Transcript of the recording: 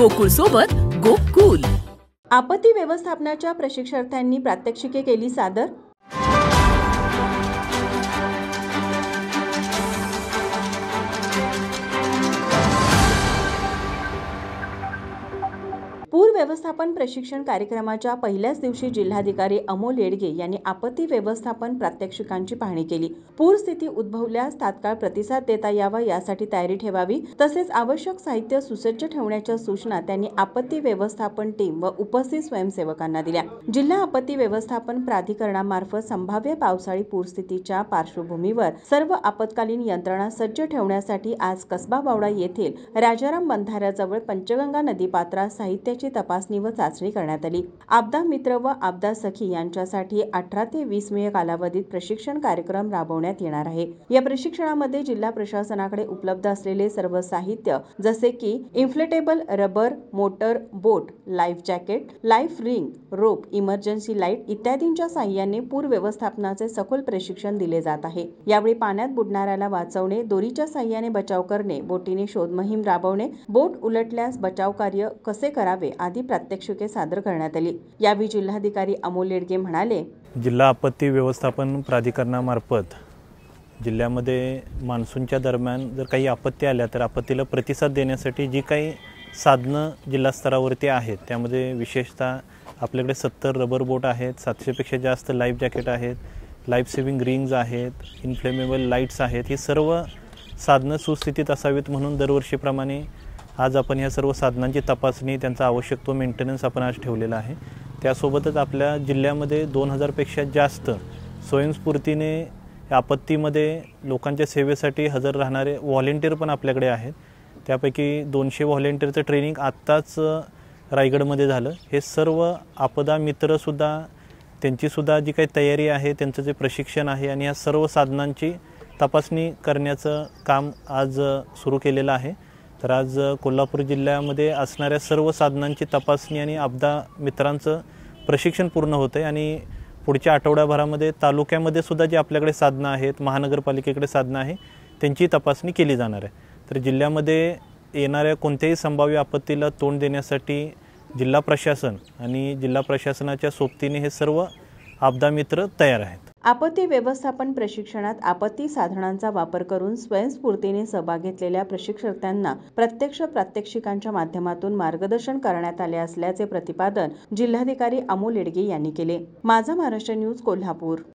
गोकुळ सोबत गोकुल। आपत्ती व्यवस्थापनाच्या प्रशिक्षणार्थ्यांनी प्रात्यक्षिके केली सादर। पूर व्यवस्थापन प्रशिक्षण कार्यक्रमाच्या पहिल्याच दिवशी जिल्हाधिकारी अमोल येडगे यांनी आपत्ती व्यवस्थापन प्रात्यक्षिकांची पाहणी केली। पूर स्थिती उद्भवल्यास तात्काळ प्रतिसाद देता यावा यासाठी तयारी ठेवावी, तसेच आवश्यक साहित्य सुसज्ज ठेवण्याच्या सूचना त्यांनी आपत्ती व्यवस्थापन टीम व उपस्थित स्वयंसेवकांना दिल्या। जिल्हा आपत्ती व्यवस्थापन प्राधिकरणामार्फत संभाव्य पावसाळी पूरस्थितीच्या पार्श्वभूमीवर सर्व आपत्कालीन यंत्रणा सज्ज ठेवण्यासाठी आज कसबा बावडा येथील राजाराम बंधाऱ्याजवळ पंचगंगा नदीपात्रात साहित्याची तपासणी व चाचणी करण्यात आली। आपदा मित्र व आपदा सखी यांच्यासाठी 18 ते 20 मे कालावधीत प्रशिक्षण कार्यक्रम राबवण्यात येणार आहे। या प्रशिक्षणामध्ये जिल्हा प्रशासनाकडे उपलब्ध असलेले सर्व साहित्य जसे की इन्फ्लेटेबल रबर, मोटर, बोट, लाईफ जॅकेट, लाईफ रिंग, रोप, इमर्जन्सी लाईट इत्यादींच्या साहाय्याने पूर व्यवस्थापनाचे सखोल प्रशिक्षण दिले जात आहे। यावेळी पाण्यात बुडणाऱ्याला वाचवणे, दोरीच्या साहाय्याने बचाव करणे, बोटीने शोध मोहीम राबवणे, बोट उलटल्यास बचाव कार्य कसे करावे आदी प्रात्यक्षिके सादर करण्यात आली। यावेळी जिल्हाधिकारी अमोल येडगे म्हणाले, जिल्हा आपत्ती व्यवस्थापन प्राधिकरणामार्फत जिल्ह्यामध्ये मान्सूनच्या दरम्यान जर काही आपत्ती आल्या तर आपत्तीला प्रतिसाद देण्यासाठी जी काही साधनं जिल्हा स्तरावरती आहेत त्यामध्ये विशेषतः आपल्याकडे 70 रबर बोट आहेत, 700 पेक्षा जास्त लाईफ जॅकेट आहेत, लाईफ सेव्हिंग रिंग्ज आहेत, इन्फ्लेमेबल लाईट्स आहेत। ही सर्व साधनं सुस्थितीत असावीत म्हणून दरवर्षीप्रमाणे आज आपण ह्या सर्व साधनांची तपासणी, त्यांचा आवश्यक तो मेंटेनन्स आपण आज ठेवलेला आहे। त्यासोबतच आपल्या जिल्ह्यामध्ये 2000 पेक्षा जास्त स्वयंस्फूर्तीने आपत्तीमध्ये लोकांच्या सेवेसाठी हजर राहणारे व्हॉलेंटियर पण आपल्याकडे आहेत। त्यापैकी 200 व्हॉलेंटियरचं ट्रेनिंग आत्ताच रायगडमध्ये झालं। हे सर्व आपदा मित्रसुद्धा त्यांचीसुद्धा जी काही तयारी आहे, त्यांचं जे प्रशिक्षण आहे आणि या सर्व साधनांची तपासणी करण्याचं काम आज सुरू केलेलं आहे। तर आज कोल्हापूर जिल्ह्यामध्ये असणाऱ्या सर्व साधनांची तपासणी आणि आपदा मित्रांचं प्रशिक्षण पूर्ण होतं आहे आणि पुढच्या आठवड्याभरामध्ये तालुक्यामध्ये सुद्धा जी आपल्याकडे साधनं आहेत, महानगरपालिकेकडे साधनं आहे, त्यांची तपासणी केली जाणार आहे। तर जिल्ह्यामध्ये येणाऱ्या कोणत्याही संभाव्य आपत्तीला तोंड देण्यासाठी जिल्हा प्रशासन आणि जिल्हा प्रशासनाच्या सोबतीने हे सर्व आपदा मित्र तयार आहेत। आपत्ती व्यवस्थापन प्रशिक्षणात आपत्ती साधनांचा वापर करून स्वयंस्फूर्तीने सहभाग घेतलेल्या प्रशिक्षणार्थ्यांना प्रत्यक्ष प्रात्यक्षिकांच्या माध्यमातून मार्गदर्शन करण्यात आले असल्याचे प्रतिपादन जिल्हाधिकारी अमोल येडगे यांनी केले। माझा महाराष्ट्र न्यूज कोल्हापूर।